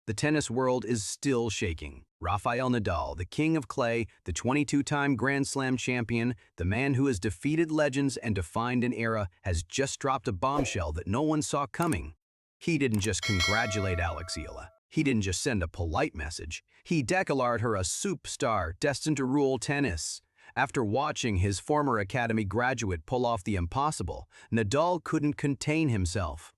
The tennis world is still shaking. Rafael Nadal, the king of clay, the 22-time Grand Slam champion, the man who has defeated legends and defined an era, has just dropped a bombshell that no one saw coming. He didn't just congratulate Alex Eala. He didn't just send a polite message. He declared her a superstar destined to rule tennis. After watching his former academy graduate pull off the impossible, Nadal couldn't contain himself.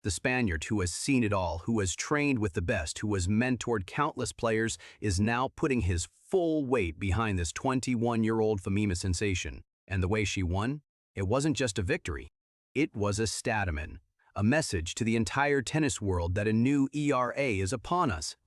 The Spaniard, who has seen it all, who has trained with the best, who has mentored countless players, is now putting his full weight behind this 21-year-old Femima sensation. And the way she won? It wasn't just a victory. It was a statement, a message to the entire tennis world that a new era is upon us.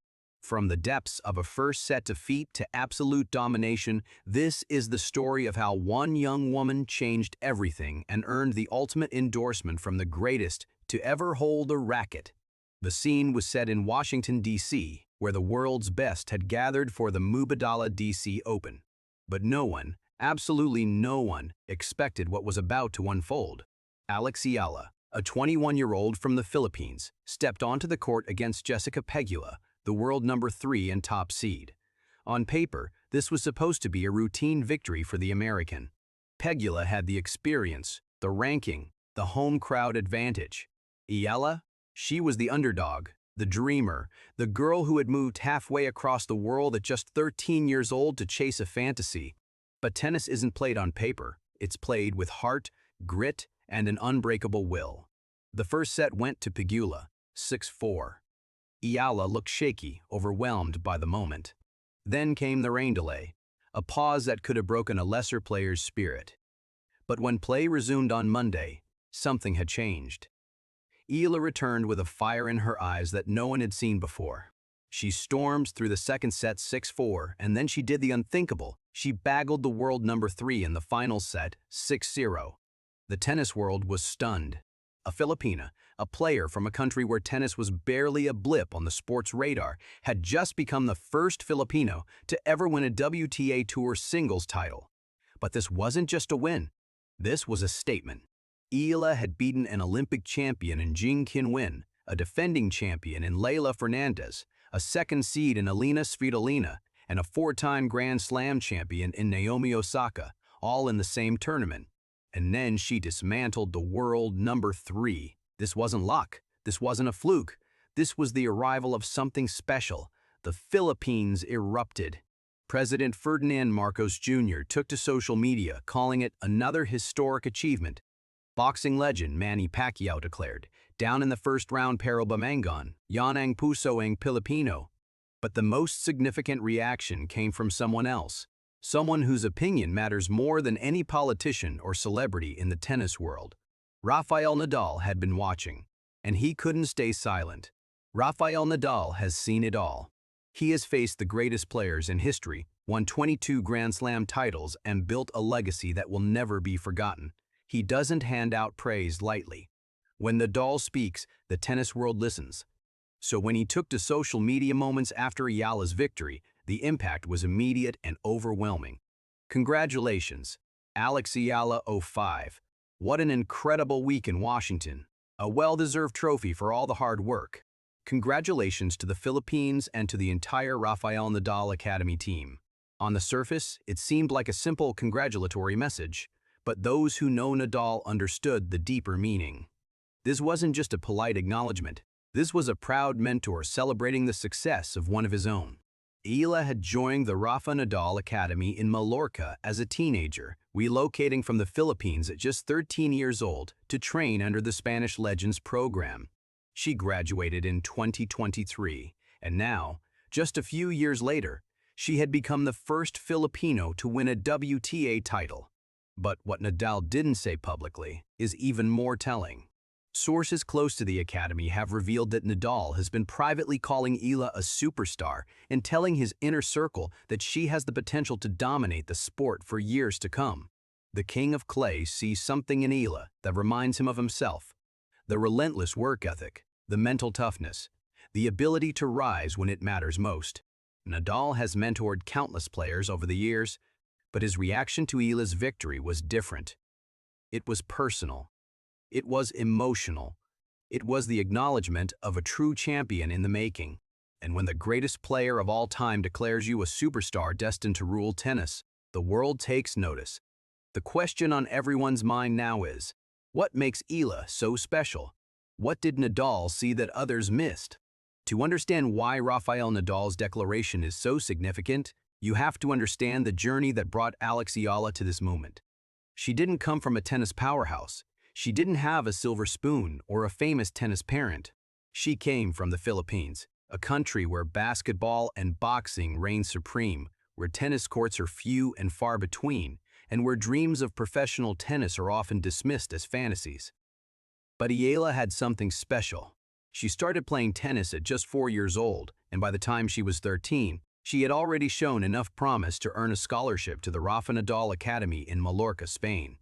From the depths of a first-set defeat to absolute domination, this is the story of how one young woman changed everything and earned the ultimate endorsement from the greatest to ever hold a racket. The scene was set in Washington, D.C., where the world's best had gathered for the Mubadala D.C. Open. But no one, absolutely no one, expected what was about to unfold. Alex Eala, a 21-year-old from the Philippines, stepped onto the court against Jessica Pegula, the world number 3 and top seed. On paper, this was supposed to be a routine victory for the American. Pegula had the experience, the ranking, the home crowd advantage. Eala, she was the underdog, the dreamer, the girl who had moved halfway across the world at just 13 years old to chase a fantasy. But tennis isn't played on paper. It's played with heart, grit, and an unbreakable will. The first set went to Pegula, 6-4. Eala looked shaky, overwhelmed by the moment. Then came the rain delay, a pause that could have broken a lesser player's spirit. But when play resumed on Monday, something had changed. Eala returned with a fire in her eyes that no one had seen before. She stormed through the second set 6-4, and then she did the unthinkable. She bagged the world number 3 in the final set 6-0. The tennis world was stunned. A Filipina, a player from a country where tennis was barely a blip on the sport's radar, had just become the first Filipino to ever win a WTA Tour singles title. But this wasn't just a win. This was a statement. Eala had beaten an Olympic champion in Jing Qinwen, a defending champion in Leylah Fernandez, a second seed in Elina Svitolina, and a 4-time Grand Slam champion in Naomi Osaka, all in the same tournament. And then she dismantled the world number 3. This wasn't luck. This wasn't a fluke. This was the arrival of something special. The Philippines erupted. President Ferdinand Marcos Jr. took to social media, calling it another historic achievement. Boxing legend Manny Pacquiao declared, down in the first round pero Bamangon, yan ang puso ang Pilipino. But the most significant reaction came from someone else, someone whose opinion matters more than any politician or celebrity in the tennis world. Rafael Nadal had been watching, and he couldn't stay silent. Rafael Nadal has seen it all. He has faced the greatest players in history, won 22 Grand Slam titles, and built a legacy that will never be forgotten. He doesn't hand out praise lightly. When Nadal speaks, the tennis world listens. So when he took to social media moments after Eala's victory, the impact was immediate and overwhelming. Congratulations, Alex Eala 05. What an incredible week in Washington. A well-deserved trophy for all the hard work. Congratulations to the Philippines and to the entire Rafael Nadal Academy team. On the surface, it seemed like a simple congratulatory message, but those who know Nadal understood the deeper meaning. This wasn't just a polite acknowledgement. This was a proud mentor celebrating the success of one of his own. Eala had joined the Rafa Nadal Academy in Mallorca as a teenager, relocating from the Philippines at just 13 years old to train under the Spanish Legends program. She graduated in 2023, and now, just a few years later, she had become the first Filipino to win a WTA title. But what Nadal didn't say publicly is even more telling. Sources close to the academy have revealed that Nadal has been privately calling Eala a superstar and telling his inner circle that she has the potential to dominate the sport for years to come. The king of clay sees something in Eala that reminds him of himself. The relentless work ethic, the mental toughness, the ability to rise when it matters most. Nadal has mentored countless players over the years, but his reaction to Eala's victory was different. It was personal. It was emotional. It was the acknowledgement of a true champion in the making. And when the greatest player of all time declares you a superstar destined to rule tennis, the world takes notice. The question on everyone's mind now is, what makes Eala so special? What did Nadal see that others missed? To understand why Rafael Nadal's declaration is so significant, you have to understand the journey that brought Alex Eala to this moment. She didn't come from a tennis powerhouse. She didn't have a silver spoon or a famous tennis parent. She came from the Philippines, a country where basketball and boxing reign supreme, where tennis courts are few and far between, and where dreams of professional tennis are often dismissed as fantasies. But Eala had something special. She started playing tennis at just 4 years old, and by the time she was 13, she had already shown enough promise to earn a scholarship to the Rafa Nadal Academy in Mallorca, Spain.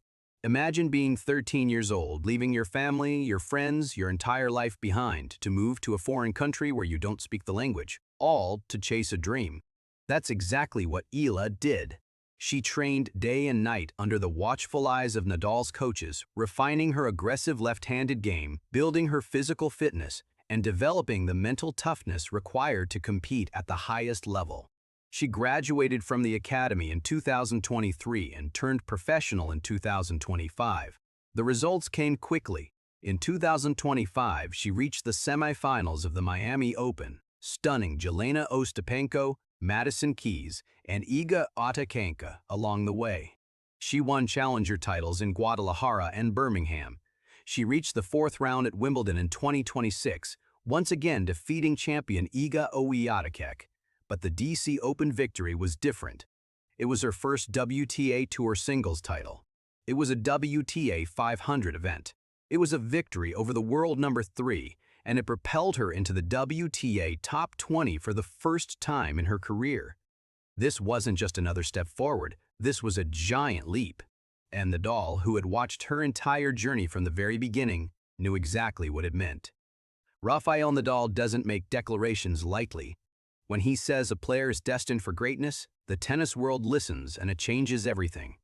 Imagine being 13 years old, leaving your family, your friends, your entire life behind to move to a foreign country where you don't speak the language, all to chase a dream. That's exactly what Eala did. She trained day and night under the watchful eyes of Nadal's coaches, refining her aggressive left-handed game, building her physical fitness, and developing the mental toughness required to compete at the highest level. She graduated from the academy in 2023 and turned professional in 2025. The results came quickly. In 2025, she reached the semifinals of the Miami Open, stunning Jelena Ostapenko, Madison Keys, and Iga Otakanka along the way. She won challenger titles in Guadalajara and Birmingham. She reached the fourth round at Wimbledon in 2026, once again defeating champion Iga Otakanka. But the DC Open victory was different. It was her first WTA Tour singles title. It was a WTA 500 event. It was a victory over the world number 3, and it propelled her into the WTA top 20 for the first time in her career. This wasn't just another step forward, this was a giant leap. And Nadal, who had watched her entire journey from the very beginning, knew exactly what it meant. Rafael Nadal doesn't make declarations lightly. When he says a player is destined for greatness, the tennis world listens and it changes everything.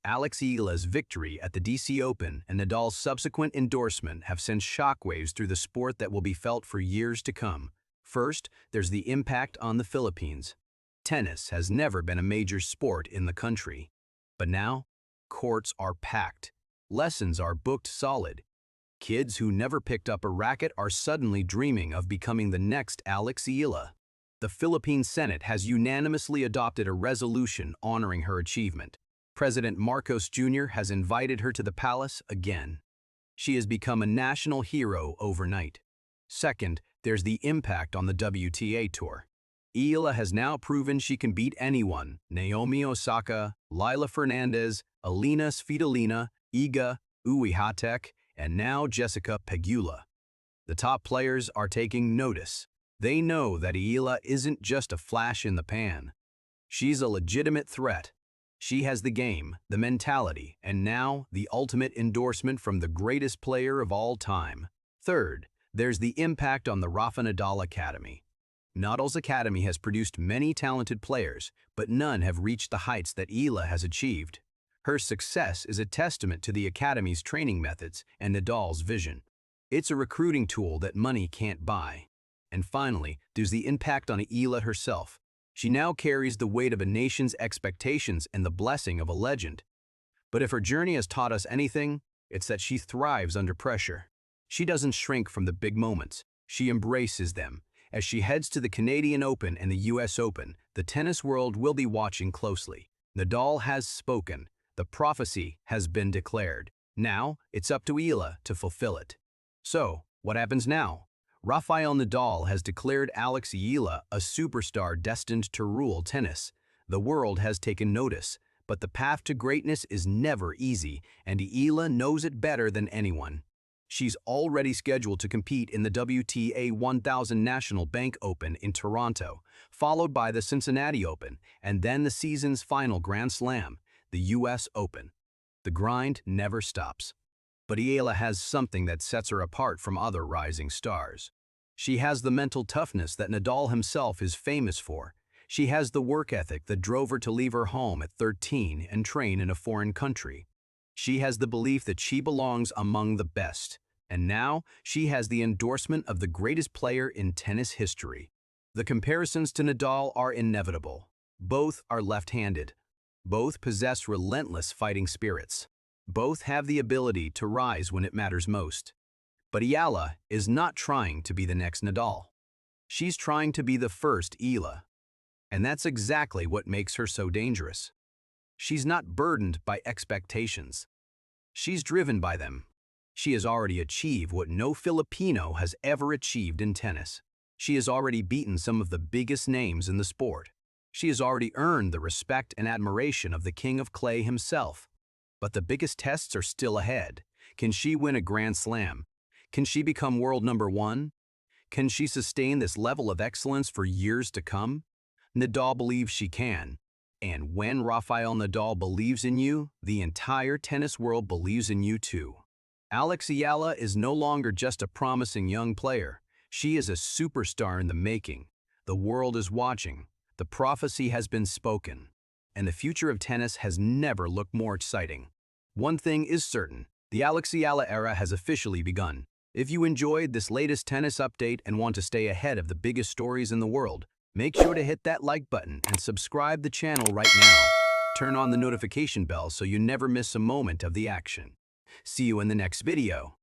Alex Eala's victory at the DC Open and Nadal's subsequent endorsement have sent shockwaves through the sport that will be felt for years to come. First, there's the impact on the Philippines. Tennis has never been a major sport in the country. But now, courts are packed. Lessons are booked solid. Kids who never picked up a racket are suddenly dreaming of becoming the next Alex Eala. The Philippine Senate has unanimously adopted a resolution honoring her achievement. President Marcos Jr. has invited her to the palace again. She has become a national hero overnight. Second, there's the impact on the WTA Tour. Eala has now proven she can beat anyone: Naomi Osaka, Lila Fernandez, Alina Svitolina, Iga Swiatek, and now Jessica Pegula. The top players are taking notice. They know that Eala isn't just a flash in the pan. She's a legitimate threat. She has the game, the mentality, and now the ultimate endorsement from the greatest player of all time. Third, there's the impact on the Rafa Nadal Academy. Nadal's academy has produced many talented players, but none have reached the heights that Eala has achieved. Her success is a testament to the academy's training methods and Nadal's vision. It's a recruiting tool that money can't buy. And finally, there's the impact on Eala herself. She now carries the weight of a nation's expectations and the blessing of a legend. But if her journey has taught us anything, it's that she thrives under pressure. She doesn't shrink from the big moments. She embraces them. As she heads to the Canadian Open and the US Open, the tennis world will be watching closely. Nadal has spoken. The prophecy has been declared. Now, it's up to Eala to fulfill it. So, what happens now? Rafael Nadal has declared Alex Eala a superstar destined to rule tennis. The world has taken notice, but the path to greatness is never easy, and Eala knows it better than anyone. She's already scheduled to compete in the WTA 1000 National Bank Open in Toronto, followed by the Cincinnati Open, and then the season's final Grand Slam, the US Open. The grind never stops. But Eala has something that sets her apart from other rising stars. She has the mental toughness that Nadal himself is famous for. She has the work ethic that drove her to leave her home at 13 and train in a foreign country. She has the belief that she belongs among the best. And now, she has the endorsement of the greatest player in tennis history. The comparisons to Nadal are inevitable. Both are left-handed. Both possess relentless fighting spirits. Both have the ability to rise when it matters most. But Eala is not trying to be the next Nadal. She's trying to be the first Eala. And that's exactly what makes her so dangerous. She's not burdened by expectations. She's driven by them. She has already achieved what no Filipino has ever achieved in tennis. She has already beaten some of the biggest names in the sport. She has already earned the respect and admiration of the King of Clay himself. But the biggest tests are still ahead. Can she win a Grand Slam? Can she become world number one? Can she sustain this level of excellence for years to come? Nadal believes she can. And when Rafael Nadal believes in you, the entire tennis world believes in you too. Alex Eala is no longer just a promising young player. She is a superstar in the making. The world is watching. The prophecy has been spoken. And the future of tennis has never looked more exciting. One thing is certain. The Alex Eala era has officially begun. If you enjoyed this latest tennis update and want to stay ahead of the biggest stories in the world, make sure to hit that like button and subscribe the channel right now. Turn on the notification bell so you never miss a moment of the action. See you in the next video.